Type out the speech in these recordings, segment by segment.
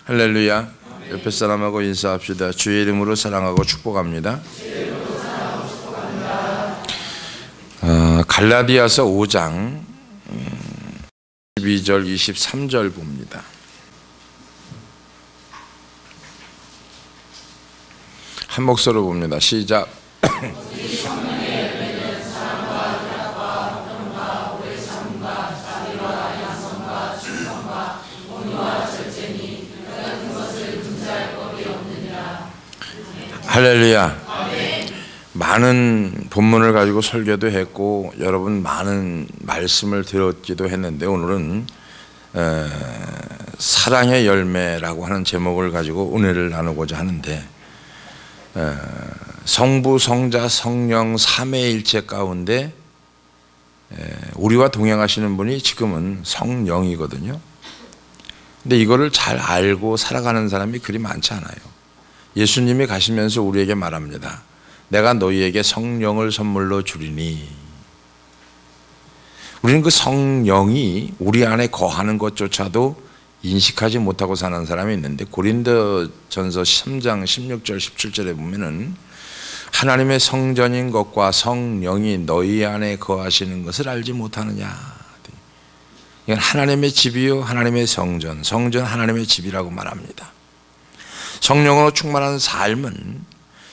할렐루야. 옆에 사람하고 인사합시다. 주의 이름으로 사랑하고 축복합니다. 갈라디아서 5장 12절 23절 봅니다. 한 목소리로 봅니다. 시작. 할렐루야. 많은 본문을 가지고 설교도 했고 여러분 많은 말씀을 들었기도 했는데 오늘은 사랑의 열매라고 하는 제목을 가지고 은혜를 나누고자 하는데 성부, 성자, 성령 삼위일체 가운데 우리와 동행하시는 분이 지금은 성령이거든요. 근데 이거를 잘 알고 살아가는 사람이 그리 많지 않아요. 예수님이 가시면서 우리에게 말합니다. 내가 너희에게 성령을 선물로 주리니. 우리는 그 성령이 우리 안에 거하는 것조차도 인식하지 못하고 사는 사람이 있는데 고린도전서 3장 16절 17절에 보면은 하나님의 성전인 것과 성령이 너희 안에 거하시는 것을 알지 못하느냐. 이건 하나님의 집이요 하나님의 성전, 성전 하나님의 집이라고 말합니다. 성령으로 충만한 삶은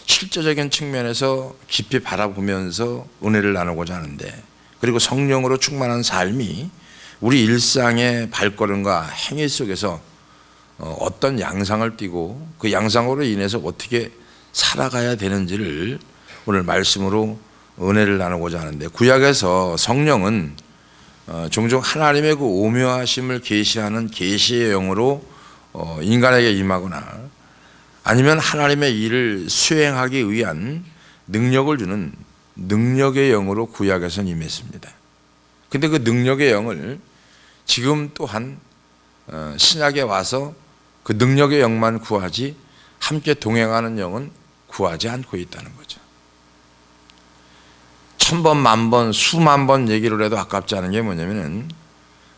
실제적인 측면에서 깊이 바라보면서 은혜를 나누고자 하는데, 그리고 성령으로 충만한 삶이 우리 일상의 발걸음과 행위 속에서 어떤 양상을 띠고 그 양상으로 인해서 어떻게 살아가야 되는지를 오늘 말씀으로 은혜를 나누고자 하는데, 구약에서 성령은 종종 하나님의 그 오묘하심을 계시하는 계시의 영으로 인간에게 임하거나 아니면 하나님의 일을 수행하기 위한 능력을 주는 능력의 영으로 구약에서는 임했습니다. 근데 그 능력의 영을 지금 또한 신약에 와서 그 능력의 영만 구하지 함께 동행하는 영은 구하지 않고 있다는 거죠. 1000번, 만번, 수만 번 얘기를 해도 아깝지 않은 게 뭐냐면은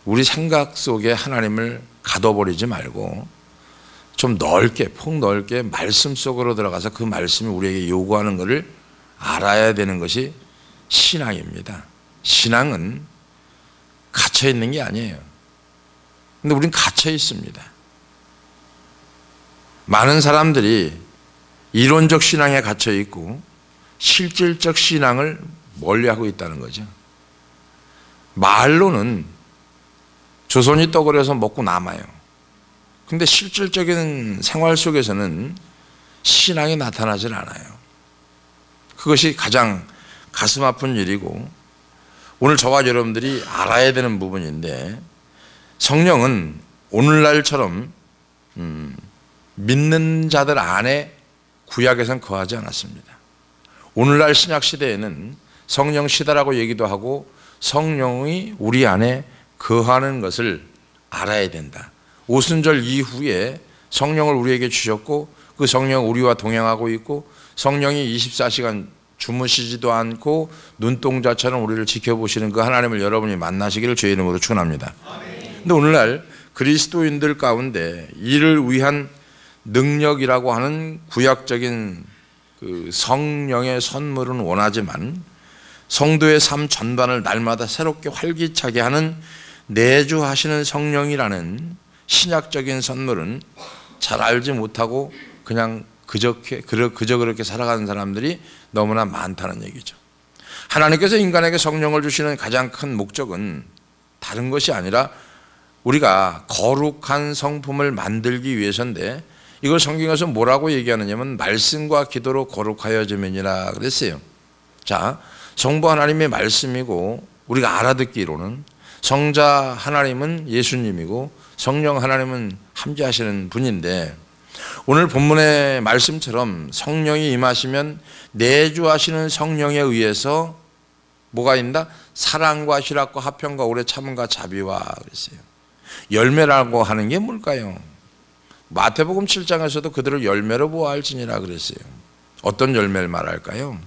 우리 생각 속에 하나님을 가둬버리지 말고 좀 넓게, 폭넓게 말씀 속으로 들어가서 그 말씀이 우리에게 요구하는 것을 알아야 되는 것이 신앙입니다. 신앙은 갇혀 있는 게 아니에요. 근데 우린 갇혀 있습니다. 많은 사람들이 이론적 신앙에 갇혀 있고 실질적 신앙을 멀리하고 있다는 거죠. 말로는 조선이 떡을 해서 먹고 남아요. 근데 실질적인 생활 속에서는 신앙이 나타나질 않아요. 그것이 가장 가슴 아픈 일이고 오늘 저와 여러분들이 알아야 되는 부분인데, 성령은 오늘날처럼 믿는 자들 안에 구약에선 거하지 않았습니다. 오늘날 신약 시대에는 성령 시대라고 얘기도 하고 성령이 우리 안에 거하는 것을 알아야 된다. 오순절 이후에 성령을 우리에게 주셨고 그 성령 우리와 동행하고 있고 성령이 24시간 주무시지도 않고 눈동자처럼 우리를 지켜보시는 그 하나님을 여러분이 만나시기를 주의 이름으로 축원합니다. 그런데 오늘날 그리스도인들 가운데 이를 위한 능력이라고 하는 구약적인 그 성령의 선물은 원하지만 성도의 삶 전반을 날마다 새롭게 활기차게 하는 내주하시는 성령이라는 신약적인 선물은 잘 알지 못하고 그냥 그저 그렇게 살아가는 사람들이 너무나 많다는 얘기죠. 하나님께서 인간에게 성령을 주시는 가장 큰 목적은 다른 것이 아니라 우리가 거룩한 성품을 만들기 위해서인데, 이걸 성경에서 뭐라고 얘기하느냐면 말씀과 기도로 거룩하여지면이라 그랬어요. 자, 성부 하나님의 말씀이고 우리가 알아듣기로는 성자 하나님은 예수님이고 성령 하나님은 함께하시는 분인데, 오늘 본문의 말씀처럼 성령이 임하시면 내주하시는 성령에 의해서 뭐가 있다? 사랑과 희락과 화평과 오래 참음과 자비와 그랬어요. 열매라고 하는 게 뭘까요? 마태복음 7장에서도 그들을 열매로 보아할지니라 그랬어요. 어떤 열매를 말할까요?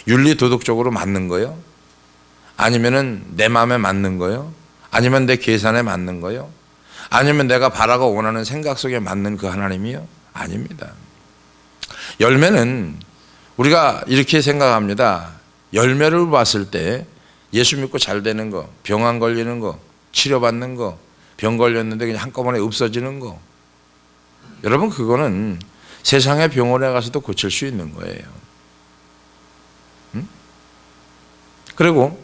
윤리 도덕적으로 맞는 거요? 아니면은 내 마음에 맞는 거요? 아니면 내 계산에 맞는 거요? 아니면 내가 바라고 원하는 생각 속에 맞는 그 하나님이요? 아닙니다. 열매는 우리가 이렇게 생각합니다. 열매를 봤을 때 예수 믿고 잘 되는 거, 병 안 걸리는 거, 치료받는 거, 병 걸렸는데 그냥 한꺼번에 없어지는 거. 여러분, 그거는 세상의 병원에 가서도 고칠 수 있는 거예요. 응? 그리고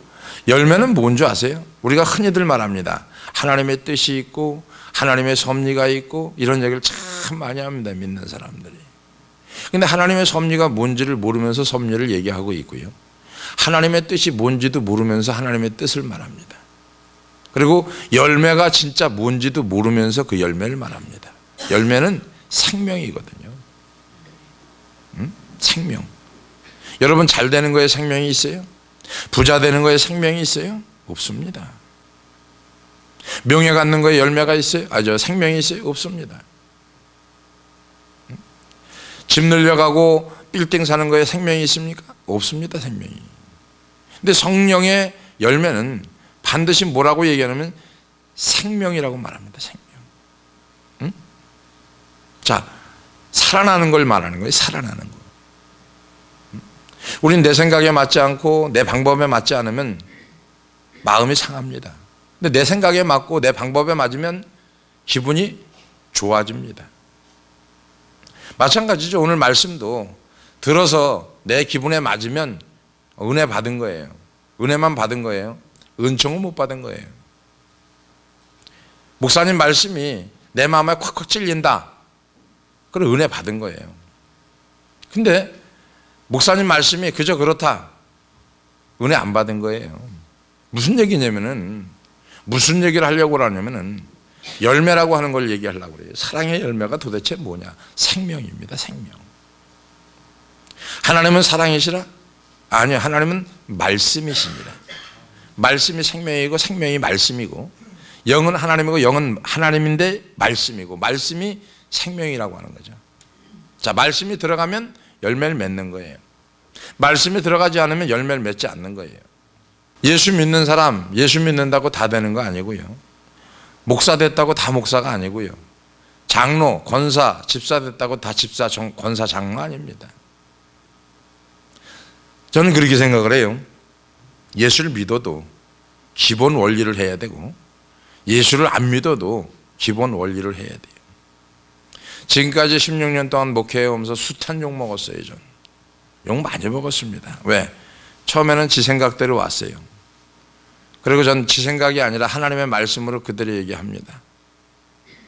열매는 뭔지 아세요? 우리가 흔히들 말합니다. 하나님의 뜻이 있고 하나님의 섭리가 있고 이런 얘기를 참 많이 합니다. 믿는 사람들이. 근데 하나님의 섭리가 뭔지를 모르면서 섭리를 얘기하고 있고요. 하나님의 뜻이 뭔지도 모르면서 하나님의 뜻을 말합니다. 그리고 열매가 진짜 뭔지도 모르면서 그 열매를 말합니다. 열매는 생명이거든요. 생명. 여러분, 잘 되는 거에 생명이 있어요? 부자 되는 거에 생명이 있어요? 없습니다. 명예 갖는 거에 열매가 있어요? 생명이 있어요? 없습니다. 집 늘려가고 빌딩 사는 거에 생명이 있습니까? 없습니다. 생명이. 근데 성령의 열매는 반드시 뭐라고 얘기하냐면 생명이라고 말합니다. 생명. 응? 자, 살아나는 걸 말하는 거예요. 살아나는 거. 우린 내 생각에 맞지 않고 내 방법에 맞지 않으면 마음이 상합니다. 근데 내 생각에 맞고 내 방법에 맞으면 기분이 좋아집니다. 마찬가지죠. 오늘 말씀도 들어서 내 기분에 맞으면 은혜 받은 거예요. 은혜만 받은 거예요. 은총은 못 받은 거예요. 목사님 말씀이 내 마음에 콱콱 찔린다. 그럼 은혜 받은 거예요. 근데 목사님 말씀이 그저 그렇다. 은혜 안 받은 거예요. 무슨 얘기냐면은, 무슨 얘기를 하려고 하냐면은 열매라고 하는 걸 얘기하려고 그래요. 사랑의 열매가 도대체 뭐냐? 생명입니다. 생명. 하나님은 사랑이시라? 아니요. 하나님은 말씀이십니다. 말씀이 생명이고 생명이 말씀이고, 영은 하나님이고 영은 하나님인데 말씀이고, 말씀이 생명이라고 하는 거죠. 자, 말씀이 들어가면 열매를 맺는 거예요. 말씀이 들어가지 않으면 열매를 맺지 않는 거예요. 예수 믿는 사람, 예수 믿는다고 다 되는 거 아니고요. 목사 됐다고 다 목사가 아니고요. 장로, 권사, 집사 됐다고 다 집사, 권사, 장로 아닙니다. 저는 그렇게 생각을 해요. 예수를 믿어도 기본 원리를 해야 되고, 예수를 안 믿어도 기본 원리를 해야 돼요. 지금까지 16년 동안 목회해 오면서 숱한 욕 먹었어요. 전 욕 많이 먹었습니다. 왜? 처음에는 지 생각대로 왔어요. 그리고 전 지 생각이 아니라 하나님의 말씀으로 그대로 얘기합니다.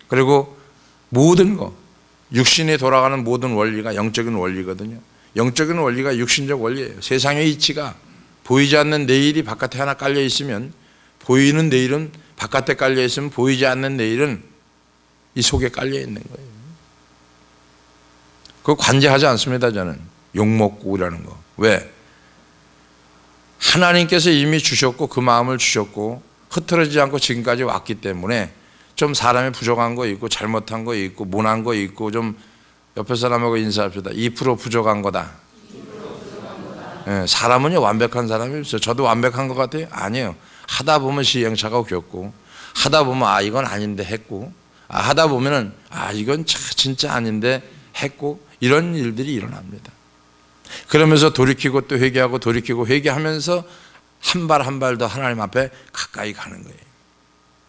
그리고 모든 거, 육신이 돌아가는 모든 원리가 영적인 원리거든요. 영적인 원리가 육신적 원리예요. 세상의 이치가 보이지 않는 내일이 바깥에 하나 깔려 있으면, 보이는 내일은 바깥에 깔려 있으면 보이지 않는 내일은 이 속에 깔려 있는 거예요. 그거 관제하지 않습니다. 저는 욕먹고 이라는 거. 왜? 하나님께서 이미 주셨고 그 마음을 주셨고 흐트러지지 않고 지금까지 왔기 때문에 좀 사람이 부족한 거 있고 잘못한 거 있고 모난 거 있고, 좀 옆에 사람하고 인사합시다. 2% 부족한 거다. 네, 사람은요 완벽한 사람이 없어요. 저도 완벽한 것 같아요? 아니에요. 하다 보면 시행착오가 겪고, 하다 보면 이건 아닌데 했고, 하다 보면은 이건 진짜 아닌데 했고, 이런 일들이 일어납니다. 그러면서 돌이키고 또 회개하고 돌이키고 회개하면서 한 발 한 발 더 하나님 앞에 가까이 가는 거예요.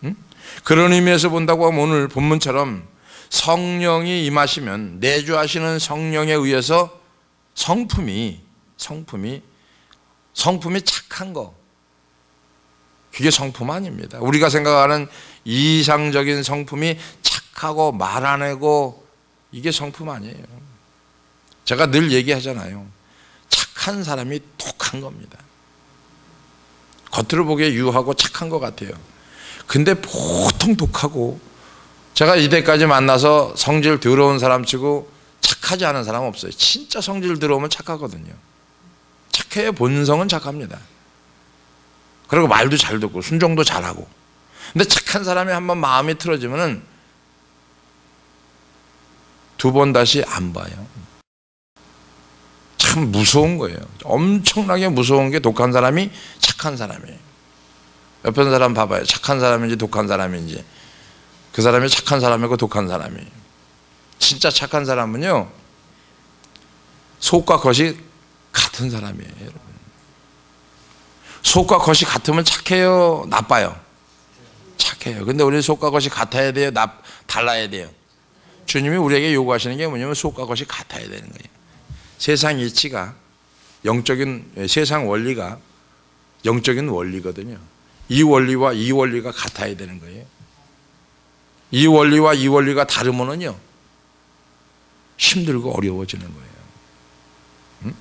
응? 그런 의미에서 본다고 하면 오늘 본문처럼 성령이 임하시면, 내주하시는 성령에 의해서 성품이 착한 거, 그게 성품 아닙니다. 우리가 생각하는 이상적인 성품이 착하고 말 안 하고, 이게 성품 아니에요. 제가 늘 얘기하잖아요. 착한 사람이 독한 겁니다. 겉으로 보기에 유하고 착한 것 같아요. 근데 보통 독하고, 제가 이때까지 만나서 성질 더러운 사람 치고 착하지 않은 사람 없어요. 진짜 성질 들어오면 착하거든요. 착해요. 본성은 착합니다. 그리고 말도 잘 듣고 순종도 잘하고. 근데 착한 사람이 한번 마음이 틀어지면은 두 번 다시 안 봐요. 참 무서운 거예요. 엄청나게 무서운 게 독한 사람이 착한 사람이에요. 옆에 사람 봐봐요. 착한 사람인지 독한 사람인지. 그 사람이 착한 사람이고 독한 사람이에요. 진짜 착한 사람은요, 속과 겉이 같은 사람이에요, 여러분. 속과 겉이 같으면 착해요, 나빠요? 착해요. 근데 우리 속과 겉이 같아야 돼요, 달라야 돼요? 주님이 우리에게 요구하시는 게 뭐냐면 속과 겉이 같아야 되는 거예요. 세상 이치가 세상 원리가 영적인 원리거든요. 이 원리와 이 원리가 같아야 되는 거예요. 이 원리와 이 원리가 다르면은요, 힘들고 어려워지는 거예요.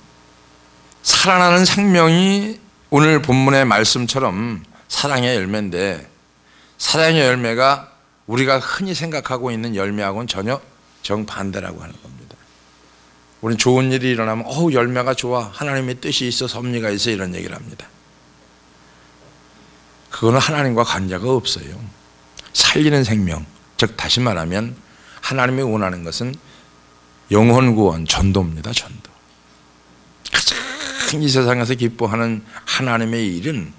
살아나는 생명이 오늘 본문의 말씀처럼 사랑의 열매인데, 사랑의 열매가 우리가 흔히 생각하고 있는 열매하고는 전혀 정반대라고 하는 겁니다. 우리는 좋은 일이 일어나면 열매가 좋아, 하나님의 뜻이 있어, 섭리가 있어, 이런 얘기를 합니다. 그거는 하나님과 관계가 없어요. 살리는 생명, 즉 다시 말하면 하나님이 원하는 것은 영혼 구원, 전도입니다. 전도. 가장 이 세상에서 기뻐하는 하나님의 일은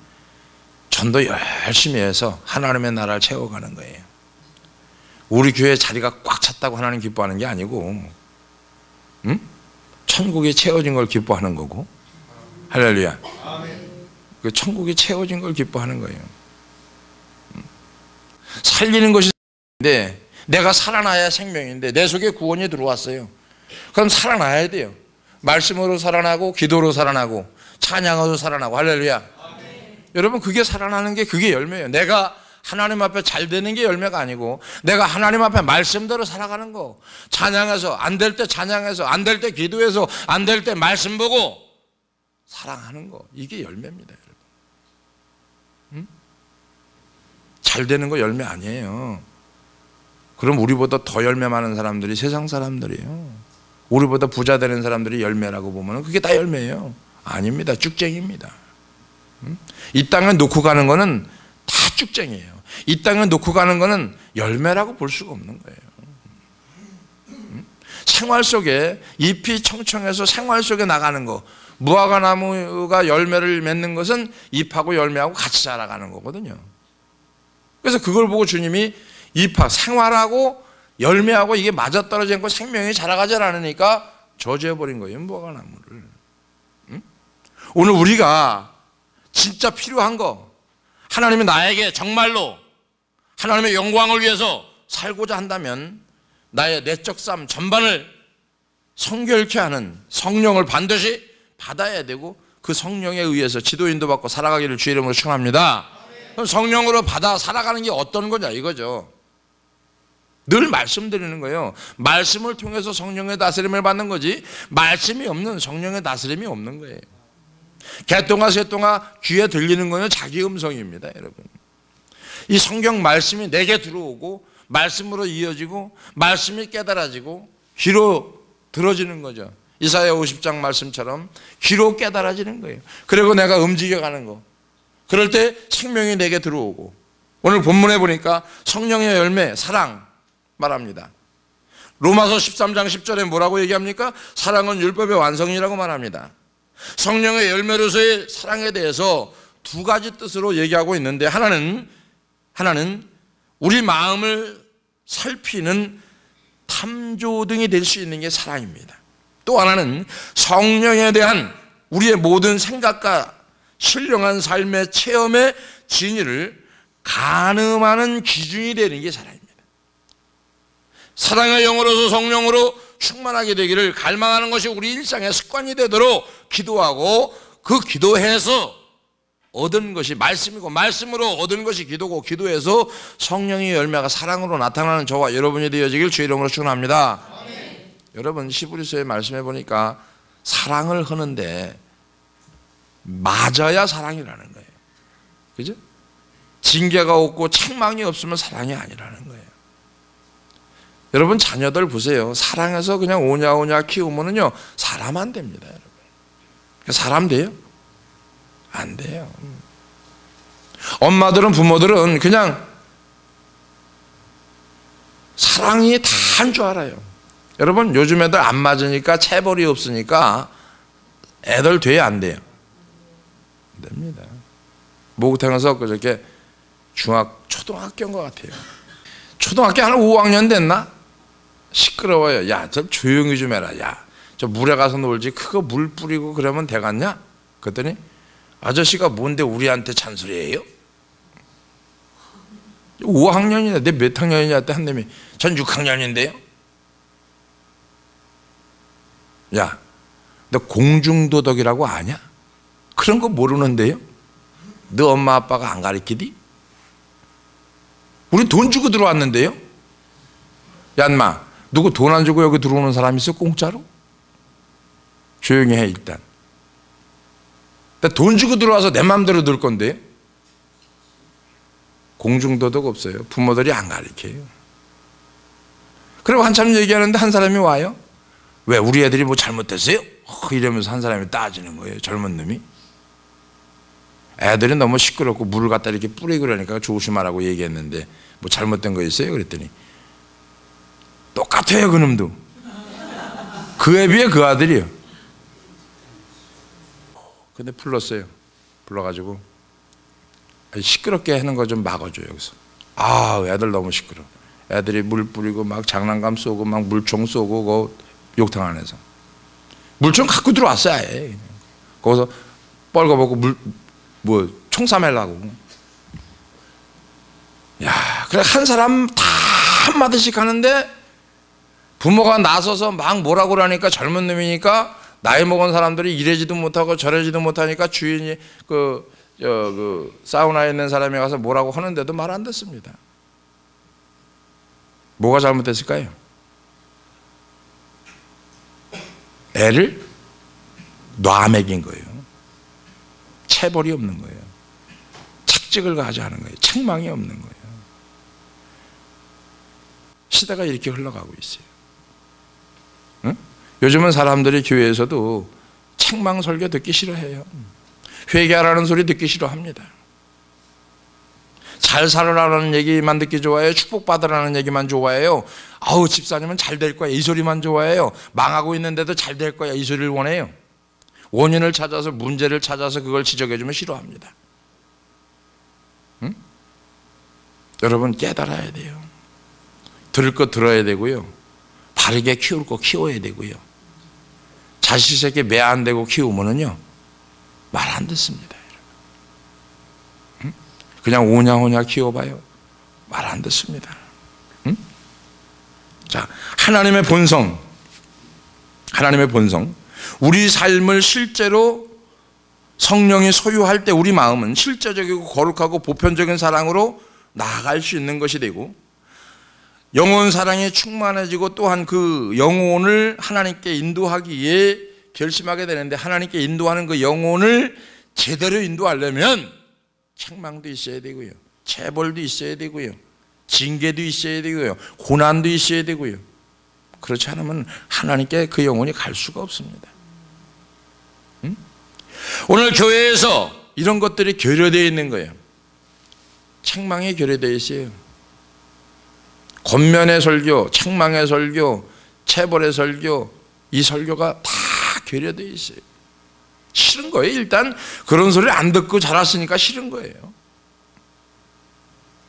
전도 열심히 해서 하나님의 나라를 채워가는 거예요. 우리 교회 자리가 꽉 찼다고 하나님 기뻐하는 게 아니고, 천국이 채워진 걸 기뻐하는 거고, 할렐루야. 그 천국이 채워진 걸 기뻐하는 거예요. 살리는 것이 생명인데, 내가 살아나야 생명인데 내 속에 구원이 들어왔어요. 그럼 살아나야 돼요. 말씀으로 살아나고, 기도로 살아나고, 찬양으로 살아나고, 할렐루야. 여러분, 그게 살아나는 게 그게 열매예요. 내가 하나님 앞에 잘 되는 게 열매가 아니고, 내가 하나님 앞에 말씀대로 살아가는 거, 찬양해서, 안 될 때 찬양해서, 안 될 때 기도해서, 안 될 때 말씀 보고 사랑하는 거, 이게 열매입니다, 여러분. 잘 되는 거 열매 아니에요. 그럼 우리보다 더 열매 많은 사람들이 세상 사람들이에요. 우리보다 부자 되는 사람들이 열매라고 보면 그게 다 열매예요. 아닙니다. 쭉쟁이입니다. 이 땅에 놓고 가는 거는 다 쭉쟁이에요. 이 땅에 놓고 가는 거는 열매라고 볼 수가 없는 거예요. 생활 속에 잎이 청청해서 생활 속에 나가는 거, 무화과 나무가 열매를 맺는 것은 잎하고 열매하고 같이 자라가는 거거든요. 그래서 그걸 보고 주님이 잎하고 생활하고 열매하고 이게 맞아떨어진 거, 생명이 자라가지 않으니까 저주해버린 거예요, 무화과 나무를. 오늘 우리가 진짜 필요한 거, 하나님이 나에게 정말로 하나님의 영광을 위해서 살고자 한다면 나의 내적 삶 전반을 성결케 하는 성령을 반드시 받아야 되고, 그 성령에 의해서 지도 인도받고 살아가기를 주의 이름으로 축원합니다. 그럼 성령으로 받아 살아가는 게 어떤 거냐 이거죠. 늘 말씀드리는 거예요. 말씀을 통해서 성령의 다스림을 받는 거지, 말씀이 없는 성령의 다스림이 없는 거예요. 개똥아 새똥아 귀에 들리는 거는 자기 음성입니다, 여러분. 이 성경 말씀이 내게 들어오고 말씀으로 이어지고 말씀이 깨달아지고 귀로 들어지는 거죠. 이사야 50장 말씀처럼 귀로 깨달아지는 거예요. 그리고 내가 움직여가는 거, 그럴 때 생명이 내게 들어오고, 오늘 본문에 보니까 성령의 열매 사랑 말합니다. 로마서 13장 10절에 뭐라고 얘기합니까? 사랑은 율법의 완성이라고 말합니다. 성령의 열매로서의 사랑에 대해서 두 가지 뜻으로 얘기하고 있는데, 하나는 우리 마음을 살피는 탐조등이 될 수 있는 게 사랑입니다. 또 하나는 성령에 대한 우리의 모든 생각과 신령한 삶의 체험의 진위를 가늠하는 기준이 되는 게 사랑입니다. 사랑의 영으로서 성령으로 충만하게 되기를 갈망하는 것이 우리 일상의 습관이 되도록 기도하고, 그 기도해서 얻은 것이 말씀이고, 말씀으로 얻은 것이 기도고, 기도해서 성령의 열매가 사랑으로 나타나는 저와 여러분이 되어지길 주의 이름으로 축원합니다. 여러분, 히브리서의 말씀해 보니까 사랑을 하는데 맞아야 사랑이라는 거예요. 그죠? 징계가 없고 책망이 없으면 사랑이 아니라는 거예요. 여러분, 자녀들 보세요. 사랑해서 그냥 오냐오냐 키우면은요, 사람 안 됩니다, 여러분. 사람 돼요? 안 돼요. 엄마들은, 부모들은 그냥 사랑이 다 한 줄 알아요. 여러분, 요즘 애들 안 맞으니까, 체벌이 없으니까 애들 돼요, 안 돼요? 안 됩니다. 목욕탕에서 그렇게 초등학교인 것 같아요. 초등학교 한 5학년 됐나? 시끄러워요. 야, 좀 조용히 좀 해라. 야, 저 물에 가서 놀지. 그거 물 뿌리고 그러면 되겠냐? 그랬더니 아저씨가 뭔데 우리한테 잔소리해요? 5학년이냐? 내 몇 학년이냐? 때 한 놈이 전 6학년인데요. 야, 너 공중도덕이라고 아냐? 그런 거 모르는데요? 너 엄마 아빠가 안 가르치디? 우리 돈 주고 들어왔는데요? 야, 인마, 누구 돈 안 주고 여기 들어오는 사람 있어? 공짜로? 조용히 해, 일단. 돈 주고 들어와서 내 마음대로 놀 건데요? 공중도덕 없어요. 부모들이 안 가르쳐요. 그리고 한참 얘기하는데 한 사람이 와요. 왜 우리 애들이 뭐 잘못했어요? 이러면서 한 사람이 따지는 거예요. 젊은 놈이. 애들이 너무 시끄럽고 물을 갖다 이렇게 뿌리고 그러니까 조심하라고 얘기했는데 뭐 잘못된 거 있어요? 그랬더니 똑같아요, 그 놈도. 그에 비해 그 아들이요. 근데 불렀어요. 불러가지고 시끄럽게 하는 거 좀 막아줘요. 여기서. 아, 애들 너무 시끄러워. 애들이 물 뿌리고 막 장난감 쏘고 막 물총 쏘고 그 욕탕 안에서 물총 갖고 들어왔어요. 아예. 거기서 뻘거벗고 총 쏴매려고. 야, 그래 한 사람 다 한마디씩 하는데 부모가 나서서 막 뭐라고 그러니까 젊은 놈이니까 나이 먹은 사람들이 이래지도 못하고 저래지도 못하니까 주인이 그 사우나에 있는 사람이 가서 뭐라고 하는데도 말 안 듣습니다. 뭐가 잘못됐을까요? 애를 놔먹인 거예요. 체벌이 없는 거예요. 착직을 가하지 않은 거예요. 책망이 없는 거예요. 시대가 이렇게 흘러가고 있어요. 응? 요즘은 사람들이 교회에서도 책망 설교 듣기 싫어해요. 회개하라는 소리 듣기 싫어합니다. 잘 살아라는 얘기만 듣기 좋아해요. 축복받으라는 얘기만 좋아해요. 아우, 집사님은 잘 될 거야, 이 소리만 좋아해요. 망하고 있는데도 잘 될 거야, 이 소리를 원해요. 원인을 찾아서, 문제를 찾아서 그걸 지적해 주면 싫어합니다. 응? 여러분 깨달아야 돼요. 들을 거 들어야 되고요. 바르게 키울 거 키워야 되고요. 자식에게 매 안 대고 키우면은요 말 안 듣습니다. 응? 그냥 오냐오냐 키워봐요. 말 안 듣습니다. 응? 자, 하나님의 본성, 하나님의 본성. 우리 삶을 실제로 성령이 소유할 때 우리 마음은 실제적이고 거룩하고 보편적인 사랑으로 나아갈 수 있는 것이 되고, 영혼 사랑이 충만해지고 또한 그 영혼을 하나님께 인도하기 위해 결심하게 되는데, 하나님께 인도하는 그 영혼을 제대로 인도하려면 책망도 있어야 되고요, 체벌도 있어야 되고요, 징계도 있어야 되고요, 고난도 있어야 되고요. 그렇지 않으면 하나님께 그 영혼이 갈 수가 없습니다. 응? 오늘 교회에서 이런 것들이 결여되어 있는 거예요. 책망이 결여되어 있어요. 권면의 설교, 책망의 설교, 체벌의 설교, 이 설교가 다 결여되어 있어요. 싫은 거예요. 일단 그런 소리를 안 듣고 자랐으니까 싫은 거예요.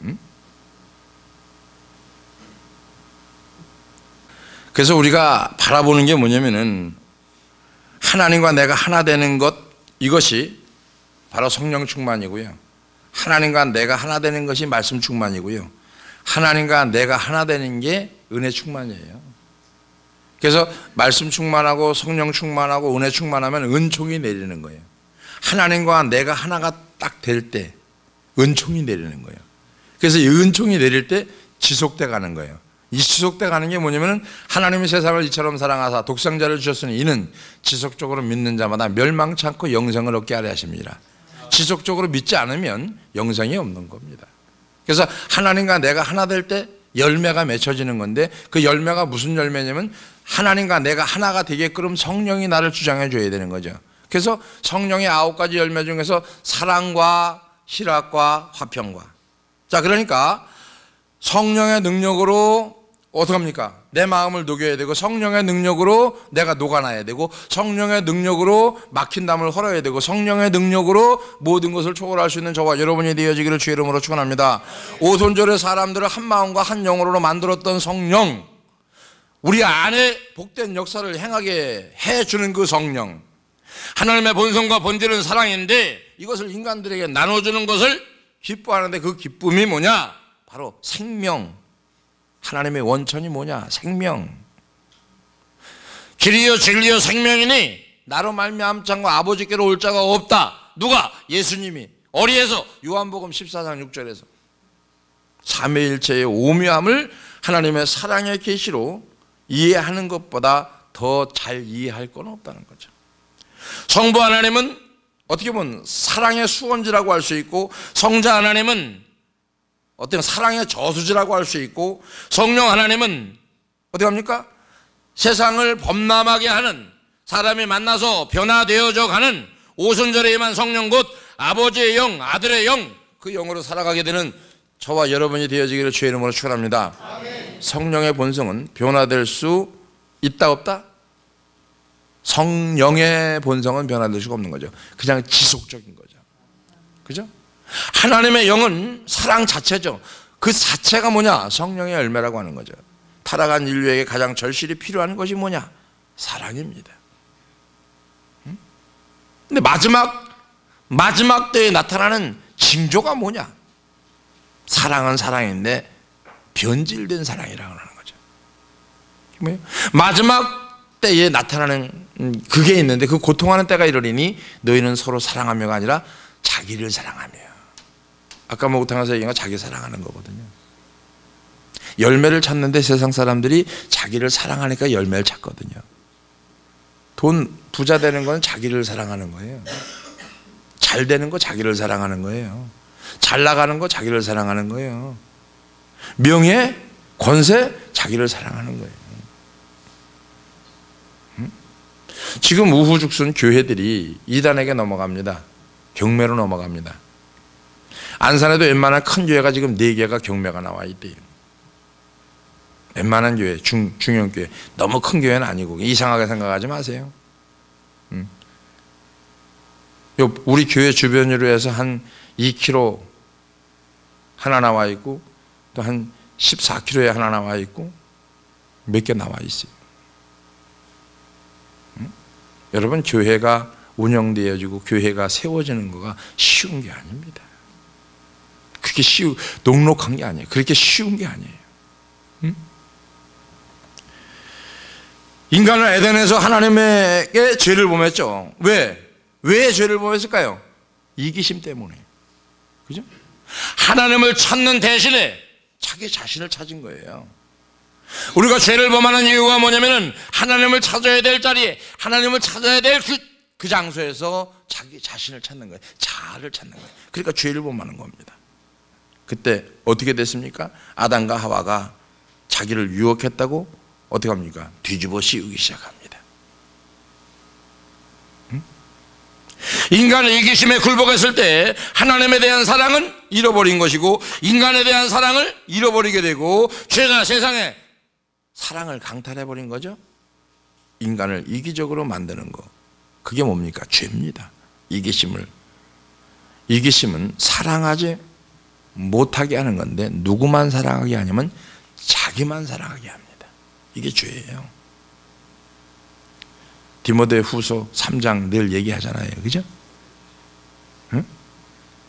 응? 그래서 우리가 바라보는 게 뭐냐면은 하나님과 내가 하나 되는 것, 이것이 바로 성령 충만이고요. 하나님과 내가 하나 되는 것이 말씀 충만이고요. 하나님과 내가 하나 되는 게 은혜 충만이에요. 그래서 말씀 충만하고 성령 충만하고 은혜 충만하면 은총이 내리는 거예요. 하나님과 내가 하나가 딱 될 때 은총이 내리는 거예요. 그래서 이 은총이 내릴 때 지속돼 가는 거예요. 이 지속돼 가는 게 뭐냐면, 하나님이 세상을 이처럼 사랑하사 독생자를 주셨으니 이는 지속적으로 믿는 자마다 멸망치 않고 영생을 얻게 하려 하십니다. 지속적으로 믿지 않으면 영생이 없는 겁니다. 그래서 하나님과 내가 하나 될 때 열매가 맺혀지는 건데, 그 열매가 무슨 열매냐면 하나님과 내가 하나가 되게끔 성령이 나를 주장해 줘야 되는 거죠. 그래서 성령의 9가지 열매 중에서 사랑과 희락과 화평과, 자, 그러니까 성령의 능력으로 어떡합니까? 내 마음을 녹여야 되고 성령의 능력으로 내가 녹아나야 되고 성령의 능력으로 막힌 담을 헐어야 되고 성령의 능력으로 모든 것을 초월할 수 있는 저와 여러분이 되어지기를 주의 이름으로 축원합니다. 오손절의 사람들을 한 마음과 한 영으로 만들었던 성령, 우리 안에 복된 역사를 행하게 해주는 그 성령, 하나님의 본성과 본질은 사랑인데 이것을 인간들에게 나눠주는 것을 기뻐하는데 그 기쁨이 뭐냐? 바로 생명. 하나님의 원천이 뭐냐? 생명. 길이요 진리요 생명이니 나로 말미암지 않고 아버지께로 올 자가 없다. 누가? 예수님이. 어디에서? 요한복음 14장 6절에서 삼위일체의 오묘함을 하나님의 사랑의 계시로 이해하는 것보다 더 잘 이해할 건 없다는 거죠. 성부 하나님은 어떻게 보면 사랑의 수원지라고 할 수 있고, 성자 하나님은 어떤 사랑의 저수지라고 할 수 있고, 성령 하나님은 어떻게 합니까? 세상을 범람하게 하는, 사람이 만나서 변화되어져 가는 오순절에 임한 성령 곧 아버지의 영, 아들의 영, 그 영으로 살아가게 되는 저와 여러분이 되어지기를 주의 이름으로 축원합니다. 성령의 본성은 변화될 수 있다 없다? 성령의 본성은 변화될 수가 없는 거죠. 그냥 지속적인 거죠. 그죠? 하나님의 영은 사랑 자체죠. 그 자체가 뭐냐? 성령의 열매라고 하는 거죠. 타락한 인류에게 가장 절실히 필요한 것이 뭐냐? 사랑입니다. 근데 마지막 때에 나타나는 징조가 뭐냐? 사랑은 사랑인데 변질된 사랑이라고 하는 거죠. 뭐예요? 마지막 때에 나타나는 그게 있는데, 그 고통하는 때가 이르리니 너희는 서로 사랑하며가 아니라 자기를 사랑하며. 아까 목욕탕에서 얘기한 건 자기 사랑하는 거거든요. 열매를 찾는데 세상 사람들이 자기를 사랑하니까 열매를 찾거든요. 돈 부자 되는 건 자기를 사랑하는 거예요. 잘 되는 거 자기를 사랑하는 거예요. 잘 나가는 거 자기를 사랑하는 거예요. 명예, 권세, 자기를 사랑하는 거예요. 지금 우후죽순 교회들이 이단에게 넘어갑니다. 경매로 넘어갑니다. 안산에도 웬만한 큰 교회가 지금 4개가 경매가 나와 있대요. 웬만한 교회, 중형 교회, 너무 큰 교회는 아니고 이상하게 생각하지 마세요. 우리 교회 주변으로 해서 한 2km 하나 나와 있고, 또 한 14km에 하나 나와 있고, 몇 개 나와 있어요. 여러분, 교회가 운영되어지고 교회가 세워지는 거가 쉬운 게 아닙니다. 그렇게 녹록한 게 아니에요. 그렇게 쉬운 게 아니에요. 인간은 에덴에서 하나님에게 죄를 범했죠. 왜 죄를 범했을까요? 이기심 때문에. 그죠? 하나님을 찾는 대신에 자기 자신을 찾은 거예요. 우리가 죄를 범하는 이유가 뭐냐면은 하나님을 찾아야 될 자리에, 하나님을 찾아야 될 그 장소에서 자기 자신을 찾는 거예요. 자아를 찾는 거예요. 그러니까 죄를 범하는 겁니다. 그때 어떻게 됐습니까? 아담과 하와가 자기를 유혹했다고 어떻게 합니까? 뒤집어 씌우기 시작합니다. 인간의 이기심에 굴복했을 때 하나님에 대한 사랑은 잃어버린 것이고, 인간에 대한 사랑을 잃어버리게 되고, 죄가 세상에 사랑을 강탈해버린 거죠. 인간을 이기적으로 만드는 거, 그게 뭡니까? 죄입니다. 이기심은 사랑하지 못하게 하는 건데, 누구만 사랑하게 하냐면 자기만 사랑하게 합니다. 이게 죄예요. 디모데후서 3장 늘 얘기하잖아요. 그죠? 응?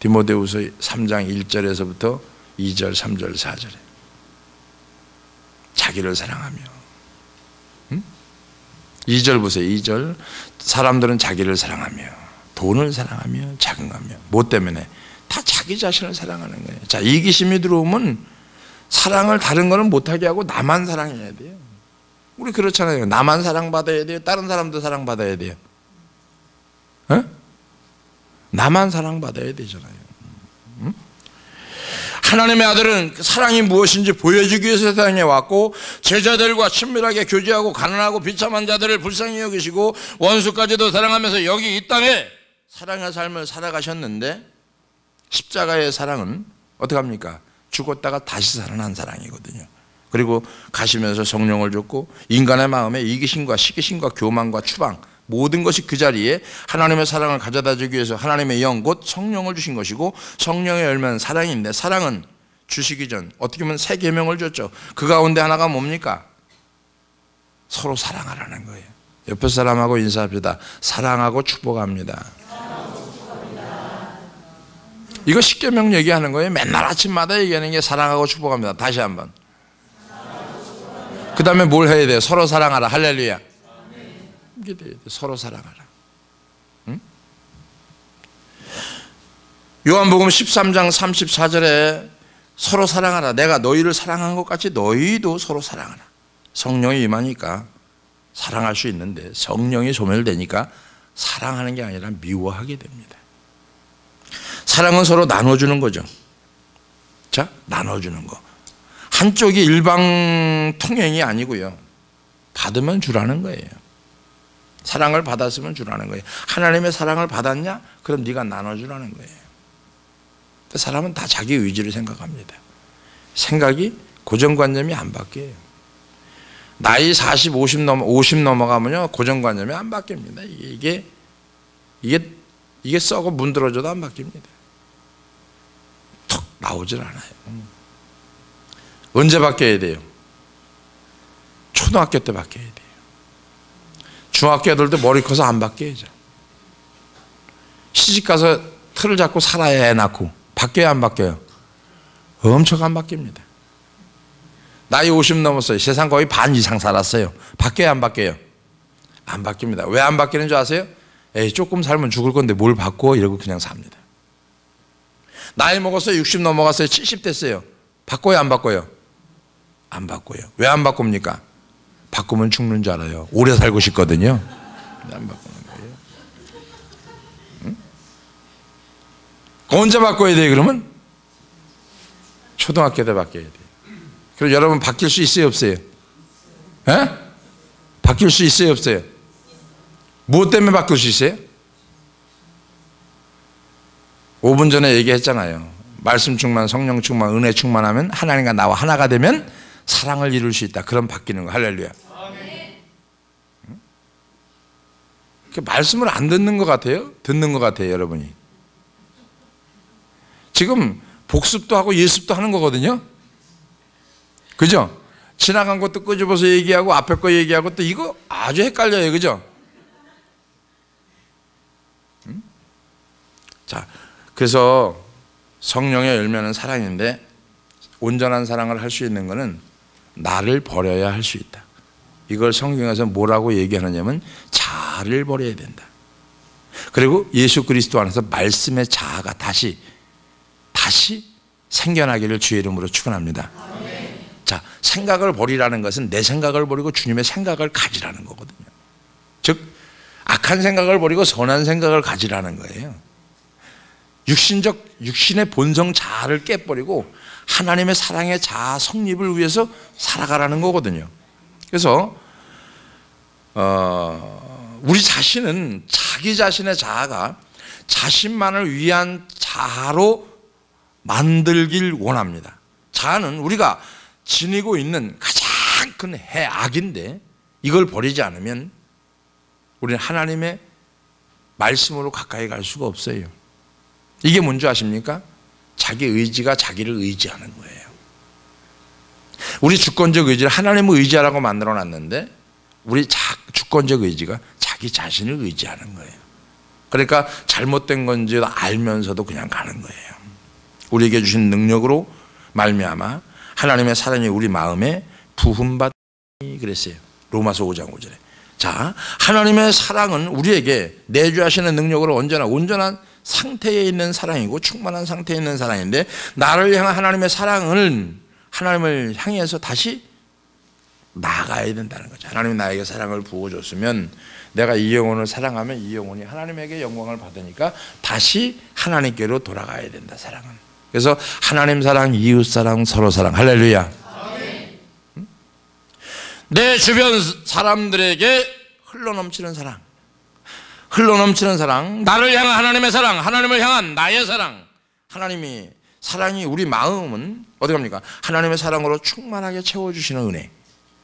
디모데후서 3장 1절에서부터 2절, 3절, 4절에 자기를 사랑하며, 2절 보세요. 2절, 사람들은 자기를 사랑하며 돈을 사랑하며 자긍하며, 뭐 때문에? 다 자기 자신을 사랑하는 거예요. 자, 이기심이 들어오면 사랑을 다른 거는 못하게 하고 나만 사랑해야 돼요. 우리 그렇잖아요. 나만 사랑받아야 돼요? 다른 사람도 사랑받아야 돼요? 에? 나만 사랑받아야 되잖아요. 하나님의 아들은 사랑이 무엇인지 보여주기 위해서 세상에 왔고, 제자들과 친밀하게 교제하고 가난하고 비참한 자들을 불쌍히 여기시고 원수까지도 사랑하면서 여기 이 땅에 사랑의 삶을 살아가셨는데, 십자가의 사랑은 어떻게 합니까? 죽었다가 다시 살아난 사랑이거든요. 그리고 가시면서 성령을 줬고 인간의 마음에 이기심과 시기심과 교만과 추방 모든 것이 그 자리에 하나님의 사랑을 가져다 주기 위해서 하나님의 영 곧 성령을 주신 것이고 성령의 열매는 사랑인데 사랑은 주시기 전 어떻게 보면 새 계명을 줬죠. 그 가운데 하나가 뭡니까? 서로 사랑하라는 거예요. 옆에 사람하고 인사합시다. 사랑하고 축복합니다. 이거 십계명 얘기하는 거예요. 맨날 아침마다 얘기하는 게 사랑하고 축복합니다. 다시 한번. 그 다음에 뭘 해야 돼요? 서로 사랑하라. 할렐루야. 이게 돼야 돼. 서로 사랑하라. 응? 요한복음 13장 34절에 서로 사랑하라. 내가 너희를 사랑한 것 같이 너희도 서로 사랑하라. 성령이 임하니까 사랑할 수 있는데 성령이 소멸되니까 사랑하는 게 아니라 미워하게 됩니다. 사랑은 서로 나눠주는 거죠. 자, 나눠주는 거. 한쪽이 일방 통행이 아니고요. 받으면 주라는 거예요. 사랑을 받았으면 주라는 거예요. 하나님의 사랑을 받았냐? 그럼 네가 나눠주라는 거예요. 사람은 다 자기 의지를 생각합니다. 생각이 고정관념이 안 바뀌어요. 나이 40, 50 넘어가면요 고정관념이 안 바뀝니다. 이게 썩어 문드러져도 안 바뀝니다. 턱 나오질 않아요. 언제 바뀌어야 돼요? 초등학교 때 바뀌어야 돼요. 중학교 애들도 머리 커서 안 바뀌어야죠. 시집가서 틀을 잡고 살아야 애 낳고 바뀌어야 안 바뀌어요? 엄청 안 바뀝니다. 나이 50 넘었어요. 세상 거의 반 이상 살았어요. 바뀌어야 안 바뀌어요? 안 바뀝니다. 왜 안 바뀌는 줄 아세요? 에이 조금 살면 죽을 건데 뭘 바꿔? 이러고 그냥 삽니다. 나이 먹었어요. 60 넘어갔어요. 70 됐어요. 바꿔요 안 바꿔요? 안 바꿔요. 왜 안 바꿉니까? 바꾸면 죽는 줄 알아요. 오래 살고 싶거든요. 안 바꾸는 거예요. 응? 언제 바꿔야 돼요 그러면? 초등학교 때 바뀌어야 돼요. 그럼 여러분 바뀔 수 있어요 없어요? 에? 바뀔 수 있어요 없어요? 무엇 때문에 바뀔 수 있어요? 5분 전에 얘기했잖아요. 말씀 충만, 성령 충만, 은혜 충만하면 하나님과 나와 하나가 되면 사랑을 이룰 수 있다. 그럼 바뀌는 거. 할렐루야. 응? 말씀을 안 듣는 것 같아요? 듣는 것 같아요 여러분이. 지금 복습도 하고 예습도 하는 거거든요. 그죠? 지나간 것도 끄집어서 얘기하고 앞에 거 얘기하고 또 이거 아주 헷갈려요. 그죠? 응? 자, 그래서 성령의 열매는 사랑인데 온전한 사랑을 할 수 있는 것은 나를 버려야 할 수 있다. 이걸 성경에서 뭐라고 얘기하느냐면 자아를 버려야 된다. 그리고 예수 그리스도 안에서 말씀의 자아가 다시 생겨나기를 주의 이름으로 축원합니다. 자, 생각을 버리라는 것은 내 생각을 버리고 주님의 생각을 가지라는 거거든요. 즉 악한 생각을 버리고 선한 생각을 가지라는 거예요. 육신의 본성 자아를 깨버리고 하나님의 사랑의 자아 성립을 위해서 살아가라는 거거든요. 그래서 우리 자신은 자기 자신의 자아가 자신만을 위한 자아로 만들길 원합니다. 자아는 우리가 지니고 있는 가장 큰 악인데 이걸 버리지 않으면 우리는 하나님의 말씀으로 가까이 갈 수가 없어요. 이게 뭔지 아십니까? 자기 의지가 자기를 의지하는 거예요. 우리 주권적 의지를 하나님을 의지하라고 만들어 놨는데 우리 주권적 의지가 자기 자신을 의지하는 거예요. 그러니까 잘못된 건지 알면서도 그냥 가는 거예요. 우리에게 주신 능력으로 말미암아 하나님의 사랑이 우리 마음에 부음받니 그랬어요. 로마서 5장 5절에. 자, 하나님의 사랑은 우리에게 내주하시는 능력으로 언제나 온전한 상태에 있는 사랑이고 충만한 상태에 있는 사랑인데 나를 향한 하나님의 사랑을 하나님을 향해서 다시 나아가야 된다는 거죠. 하나님이 나에게 사랑을 부어줬으면 내가 이 영혼을 사랑하면 이 영혼이 하나님에게 영광을 받으니까 다시 하나님께로 돌아가야 된다. 사랑은. 그래서 하나님 사랑, 이웃 사랑, 서로 사랑. 할렐루야. 응? 내 주변 사람들에게 흘러넘치는 사랑, 흘러넘치는 사랑, 나를 향한 하나님의 사랑, 하나님을 향한 나의 사랑, 하나님이 사랑이 우리 마음은 어디 갑니까? 하나님의 사랑으로 충만하게 채워주시는 은혜.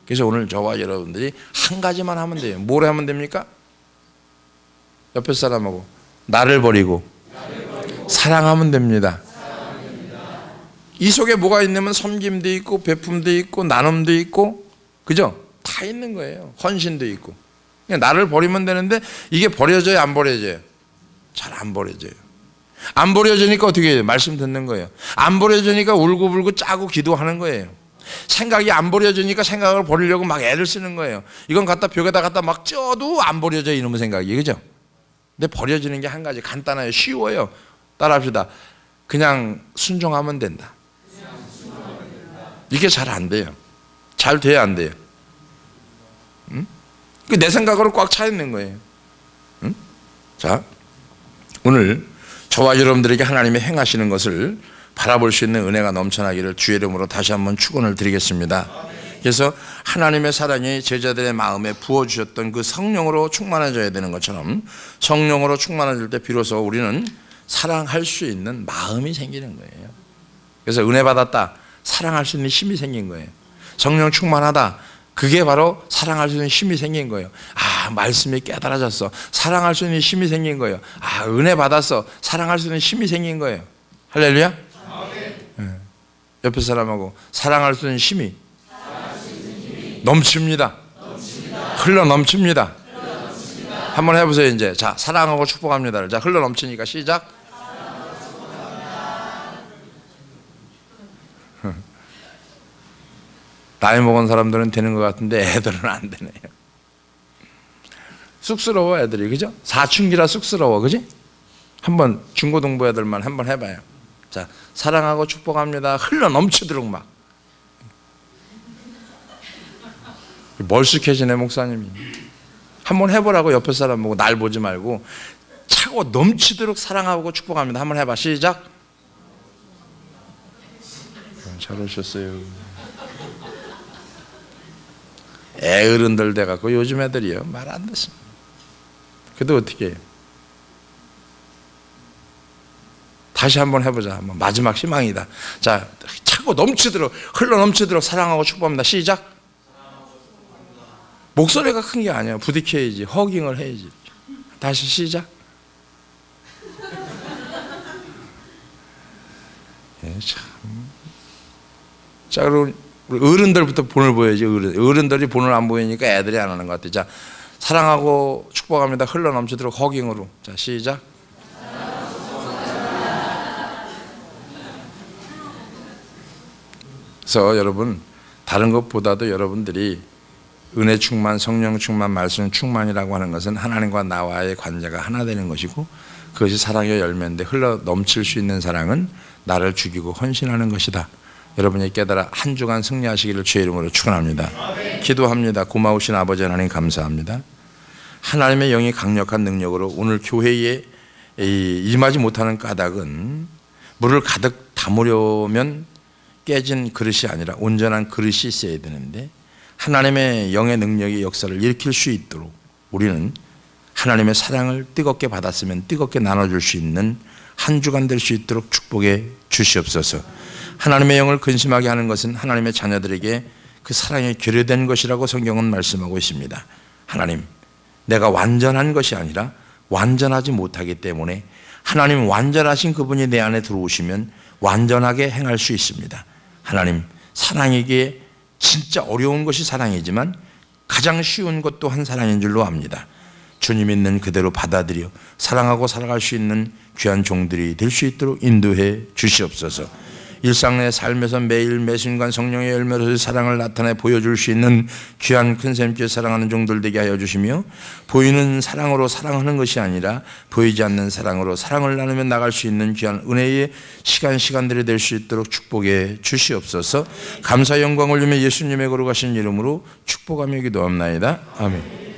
그래서 오늘 저와 여러분들이 한 가지만 하면 돼요. 뭘 하면 됩니까? 옆에 사람하고 나를 버리고 사랑하면 됩니다. 이 속에 뭐가 있냐면 섬김도 있고 베품도 있고 나눔도 있고, 그죠? 다 있는 거예요. 헌신도 있고. 그냥 나를 버리면 되는데 이게 버려져요, 안 버려져요? 잘 안 버려져요. 안 버려지니까 어떻게 해요? 말씀 듣는 거예요. 안 버려지니까 울고불고 짜고 기도하는 거예요. 생각이 안 버려지니까 생각을 버리려고 막 애를 쓰는 거예요. 이건 갖다 벽에다 갖다 막 쪄도 안 버려져, 이놈의 생각이, 그죠? 근데 버려지는 게 한 가지, 간단해요. 쉬워요. 따라합시다. 그냥 순종하면 된다. 이게 잘 안 돼요. 잘 돼야 안 돼요. 응? 내 생각으로 꽉 차 있는 거예요. 응? 자, 오늘 저와 여러분들에게 하나님의 행하시는 것을 바라볼 수 있는 은혜가 넘쳐나기를 주의 이름으로 다시 한번 축원을 드리겠습니다. 그래서 하나님의 사랑이 제자들의 마음에 부어주셨던 그 성령으로 충만해져야 되는 것처럼, 성령으로 충만해질 때 비로소 우리는 사랑할 수 있는 마음이 생기는 거예요. 그래서 은혜 받았다, 사랑할 수 있는 힘이 생긴 거예요. 성령 충만하다, 그게 바로 사랑할 수 있는 힘이 생긴 거예요. 아, 말씀이 깨달아졌어, 사랑할 수 있는 힘이 생긴 거예요. 아, 은혜 받았어, 사랑할 수 있는 힘이 생긴 거예요. 할렐루야. 네. 옆에 사람하고 사랑할 수 있는 힘이 넘칩니다. 흘러 넘칩니다. 한번 해보세요. 이제 자, 사랑하고 축복합니다. 자, 흘러 넘치니까 시작. 나이 먹은 사람들은 되는 것 같은데 애들은 안 되네요. 쑥스러워, 애들이, 그죠? 사춘기라 쑥스러워, 그지? 한번 중고등부 애들만 한번 해봐요. 자, 사랑하고 축복합니다. 흘러 넘치도록 막. 멀쑥해지네, 목사님이. 한번 해보라고. 옆에 사람 보고 날 보지 말고 차고 넘치도록 사랑하고 축복합니다. 한번 해봐. 시작. 잘 오셨어요. 애어른들 돼갖고 요즘 애들이요, 말 안 듣습니다. 그래도 어떻게 해요? 다시 한번 해보자. 한번 마지막 희망이다. 자, 차고 넘치도록, 흘러 넘치도록 사랑하고 축복합니다. 시작. 목소리가 큰 게 아니야. 부딪혀야지, 허깅을 해야지. 다시 시작. 예, 참. 자, 그럼 우리 어른들부터 본을 보여야지. 어른들이 본을 안 보이니까 애들이 안 하는 것 같아. 자, 사랑하고 축복합니다. 흘러 넘치도록 허깅으로. 자, 시작. 그래서 여러분, 다른 것보다도 여러분들이 은혜 충만, 성령 충만, 말씀 충만이라고 하는 것은 하나님과 나와의 관계가 하나 되는 것이고, 그것이 사랑의 열매인데, 흘러 넘칠 수 있는 사랑은 나를 죽이고 헌신하는 것이다. 여러분이 깨달아 한 주간 승리하시기를 주의 이름으로 축원합니다. 기도합니다. 고마우신 아버지 하나님, 감사합니다. 하나님의 영이 강력한 능력으로 오늘 교회에 임하지 못하는 까닭은, 물을 가득 담으려면 깨진 그릇이 아니라 온전한 그릇이 있어야 되는데, 하나님의 영의 능력이 역사를 일으킬 수 있도록 우리는 하나님의 사랑을 뜨겁게 받았으면 뜨겁게 나눠줄 수 있는 한 주간 될 수 있도록 축복해 주시옵소서. 하나님의 영을 근심하게 하는 것은 하나님의 자녀들에게 그 사랑이 결여된 것이라고 성경은 말씀하고 있습니다. 하나님, 내가 완전한 것이 아니라 완전하지 못하기 때문에 하나님 완전하신 그분이 내 안에 들어오시면 완전하게 행할 수 있습니다. 하나님, 사랑이기에 진짜 어려운 것이 사랑이지만 가장 쉬운 것 또한 사랑인 줄로 압니다. 주님 있는 그대로 받아들여 사랑하고 살아갈 수 있는 귀한 종들이 될 수 있도록 인도해 주시옵소서. 일상 내 삶에서 매일 매순간 성령의 열매로서 사랑을 나타내 보여줄 수 있는 귀한 큰 샘께 사랑하는 종들 되게 하여 주시며, 보이는 사랑으로 사랑하는 것이 아니라 보이지 않는 사랑으로 사랑을 나누며 나갈 수 있는 귀한 은혜의 시간들이 될 수 있도록 축복해 주시옵소서. 감사 영광 올리며 예수님의 거룩하신 이름으로 축복하며 기도합나이다. 아멘.